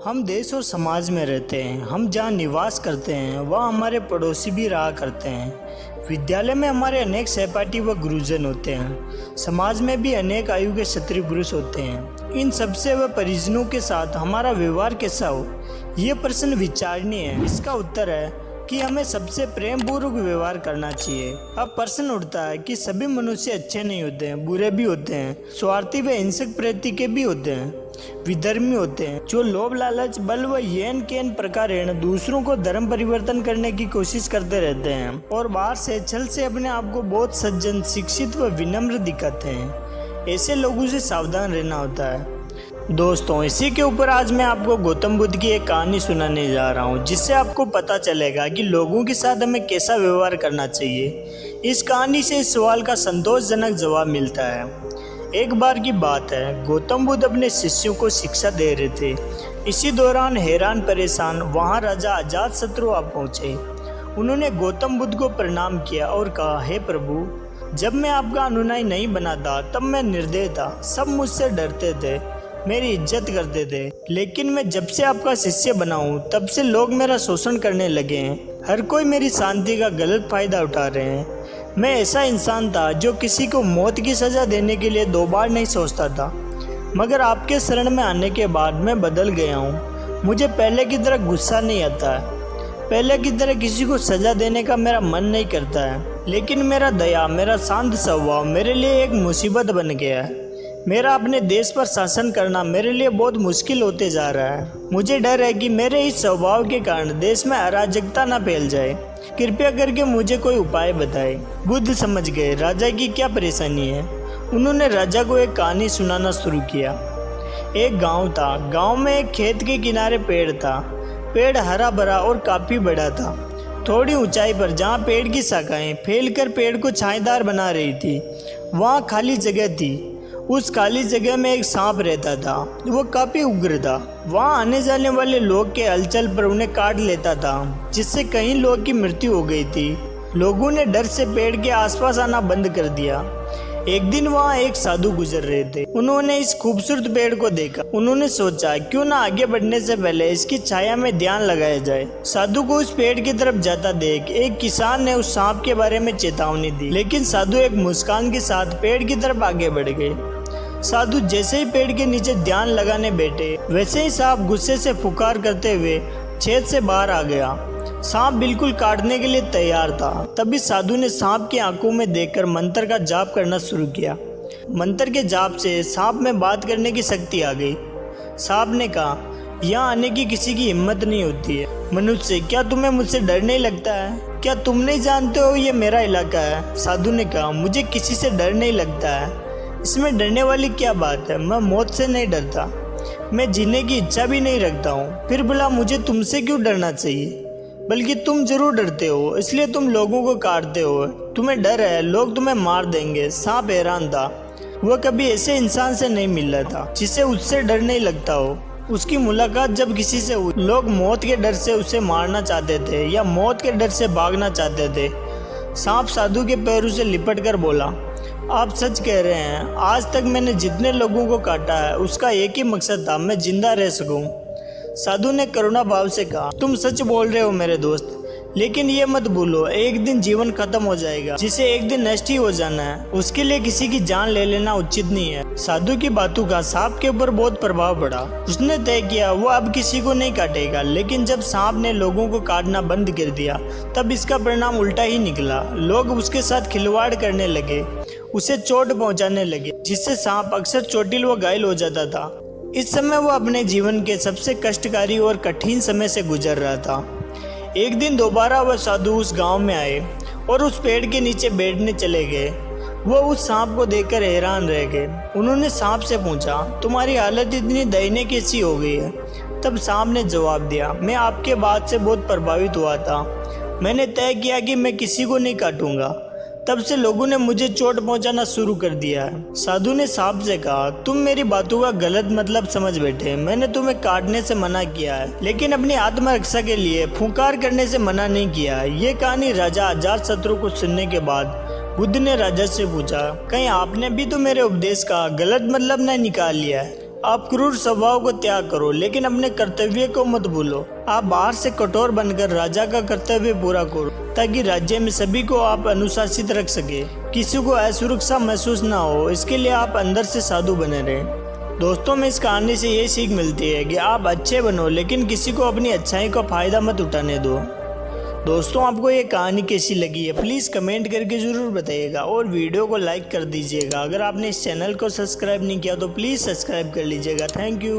हम देश और समाज में रहते हैं। हम जहाँ निवास करते हैं वहाँ हमारे पड़ोसी भी रहा करते हैं। विद्यालय में हमारे अनेक सहपाठी व गुरुजन होते हैं। समाज में भी अनेक आयु के क्षत्रिय पुरुष होते हैं। इन सबसे व परिजनों के साथ हमारा व्यवहार कैसा हो, ये प्रश्न विचारणीय है। इसका उत्तर है कि हमें सबसे प्रेम पूर्वक व्यवहार करना चाहिए। अब प्रश्न उठता है कि सभी मनुष्य अच्छे नहीं होते हैं, बुरे भी होते हैं, स्वार्थी व हिंसक प्रवृत्ति के भी होते हैं, विधर्मी होते हैं, जो लोभ लालच बल व येन केन प्रकार दूसरों को धर्म परिवर्तन करने की कोशिश करते रहते हैं और बाहर से छल से अपने आप को बहुत सज्जन, शिक्षित व विनम्र दिखाते हैं। ऐसे लोगों से सावधान रहना होता है। दोस्तों, इसी के ऊपर आज मैं आपको गौतम बुद्ध की एक कहानी सुनाने जा रहा हूँ, जिससे आपको पता चलेगा कि लोगों के साथ हमें कैसा व्यवहार करना चाहिए। इस कहानी से इस सवाल का संतोषजनक जवाब मिलता है। एक बार की बात है, गौतम बुद्ध अपने शिष्यों को शिक्षा दे रहे थे। इसी दौरान हैरान परेशान वहाँ राजा अजातशत्रु आ पहुँचे। उन्होंने गौतम बुद्ध को प्रणाम किया और कहा, हे प्रभु, जब मैं आपका अनुयायी नहीं बना था तब मैं निर्दय था। सब मुझसे डरते थे, मेरी इज्जत करते थे, लेकिन मैं जब से आपका शिष्य बना हूँ तब से लोग मेरा शोषण करने लगे हैं। हर कोई मेरी शांति का गलत फायदा उठा रहे हैं। मैं ऐसा इंसान था जो किसी को मौत की सज़ा देने के लिए 2 बार नहीं सोचता था, मगर आपके शरण में आने के बाद मैं बदल गया हूँ। मुझे पहले की तरह गुस्सा नहीं आता है, पहले की तरह किसी को सज़ा देने का मेरा मन नहीं करता है, लेकिन मेरा दया, मेरा शांत स्वभाव मेरे लिए एक मुसीबत बन गया है। मेरा अपने देश पर शासन करना मेरे लिए बहुत मुश्किल होते जा रहा है। मुझे डर है कि मेरे इस स्वभाव के कारण देश में अराजकता न फैल जाए। कृपया करके मुझे कोई उपाय बताएं। बुद्ध समझ गए राजा की क्या परेशानी है। उन्होंने राजा को एक कहानी सुनाना शुरू किया। एक गांव था। गांव में एक खेत के किनारे पेड़ था। पेड़ हरा भरा और काफ़ी बड़ा था। थोड़ी ऊंचाई पर जहाँ पेड़ की शाखाएं फैलकर पेड़ को छायादार बना रही थी, वहाँ खाली जगह थी। उस खाली जगह में एक सांप रहता था। वो काफ़ी उग्र था। वहाँ आने जाने वाले लोग के हलचल पर उन्हें काट लेता था, जिससे कई लोग की मृत्यु हो गई थी। लोगों ने डर से पेड़ के आसपास आना बंद कर दिया। एक दिन वहाँ एक साधु गुजर रहे थे। उन्होंने इस खूबसूरत पेड़ को देखा। उन्होंने सोचा, क्यों ना आगे बढ़ने से पहले इसकी छाया में ध्यान लगाया जाए। साधु को उस पेड़ की तरफ जाता देख एक किसान ने उस सांप के बारे में चेतावनी दी, लेकिन साधु एक मुस्कान के साथ पेड़ की तरफ आगे बढ़ गए। साधु जैसे ही पेड़ के नीचे ध्यान लगाने बैठे, वैसे ही सांप गुस्से से फुकार करते हुए छेद से बाहर आ गया। सांप बिल्कुल काटने के लिए तैयार था। तभी साधु ने सांप की आंखों में देखकर मंत्र का जाप करना शुरू किया। मंत्र के जाप से सांप में बात करने की शक्ति आ गई। सांप ने कहा, यहाँ आने की किसी की हिम्मत नहीं होती है। मनुष्य, क्या तुम्हें मुझसे डर नहीं लगता है? क्या तुम नहीं जानते हो ये मेरा इलाका है? साधु ने कहा, मुझे किसी से डर नहीं लगता है। इसमें डरने वाली क्या बात है? मैं मौत से नहीं डरता, मैं जीने की इच्छा भी नहीं रखता हूँ। फिर भला मुझे तुमसे क्यों डरना चाहिए? बल्कि तुम जरूर डरते हो, इसलिए तुम लोगों को काटते हो। तुम्हें डर है लोग तुम्हें मार देंगे। सांप हैरान था। वह कभी ऐसे इंसान से नहीं मिला था जिसे उससे डर नहीं लगता हो। उसकी मुलाकात जब किसी से हुई, लोग मौत के डर से उसे मारना चाहते थे या मौत के डर से भागना चाहते थे। सांप साधु के पैरों से लिपट कर बोला, आप सच कह रहे हैं। आज तक मैंने जितने लोगों को काटा है उसका एक ही मकसद था, मैं जिंदा रह सकूं। साधु ने करुणा भाव से कहा, तुम सच बोल रहे हो मेरे दोस्त, लेकिन ये मत भूलो, एक दिन जीवन खत्म हो जाएगा, जिसे एक दिन नष्ट ही हो जाना है। उसके लिए किसी की जान ले लेना उचित नहीं है। साधु की बातों का सांप के ऊपर बहुत प्रभाव पड़ा। उसने तय किया वो अब किसी को नहीं काटेगा। लेकिन जब सांप ने लोगों को काटना बंद कर दिया, तब इसका परिणाम उल्टा ही निकला। लोग उसके साथ खिलवाड़ करने लगे, उसे चोट पहुंचाने लगे, जिससे सांप अक्सर चोटिल व घायल हो जाता था। इस समय वो अपने जीवन के सबसे कष्टकारी और कठिन समय से गुजर रहा था। एक दिन दोबारा वह साधु उस गांव में आए और उस पेड़ के नीचे बैठने चले गए। वो उस सांप को देखकर हैरान रह गए। उन्होंने सांप से पूछा, तुम्हारी हालत इतनी दयनीय कैसी हो गई है? तब सांप ने जवाब दिया, मैं आपके बात से बहुत प्रभावित हुआ था। मैंने तय किया कि मैं किसी को नहीं काटूंगा। तब से लोगों ने मुझे चोट पहुंचाना शुरू कर दिया है। साधु ने सांप से कहा, तुम मेरी बातों का गलत मतलब समझ बैठे। मैंने तुम्हें काटने से मना किया है, लेकिन अपनी आत्मरक्षा के लिए फुंकार करने से मना नहीं किया है। ये कहानी राजा अजातशत्रु को सुनने के बाद बुद्ध ने राजा से पूछा, कहीं आपने भी तो मेरे उपदेश का गलत मतलब नहीं निकाल लिया है? आप क्रूर स्वभाव को त्याग करो, लेकिन अपने कर्तव्य को मत भूलो। आप बाहर से कठोर बनकर राजा का कर्तव्य पूरा करो, ताकि राज्य में सभी को आप अनुशासित रख सके, किसी को असुरक्षा महसूस ना हो। इसके लिए आप अंदर से साधु बने रहें। दोस्तों, में इस कहानी से ये सीख मिलती है कि आप अच्छे बनो, लेकिन किसी को अपनी अच्छाई का फायदा मत उठाने दो। दोस्तों, आपको ये कहानी कैसी लगी है प्लीज़ कमेंट करके ज़रूर बताइएगा और वीडियो को लाइक कर दीजिएगा। अगर आपने इस चैनल को सब्सक्राइब नहीं किया तो प्लीज़ सब्सक्राइब कर लीजिएगा। Thank you.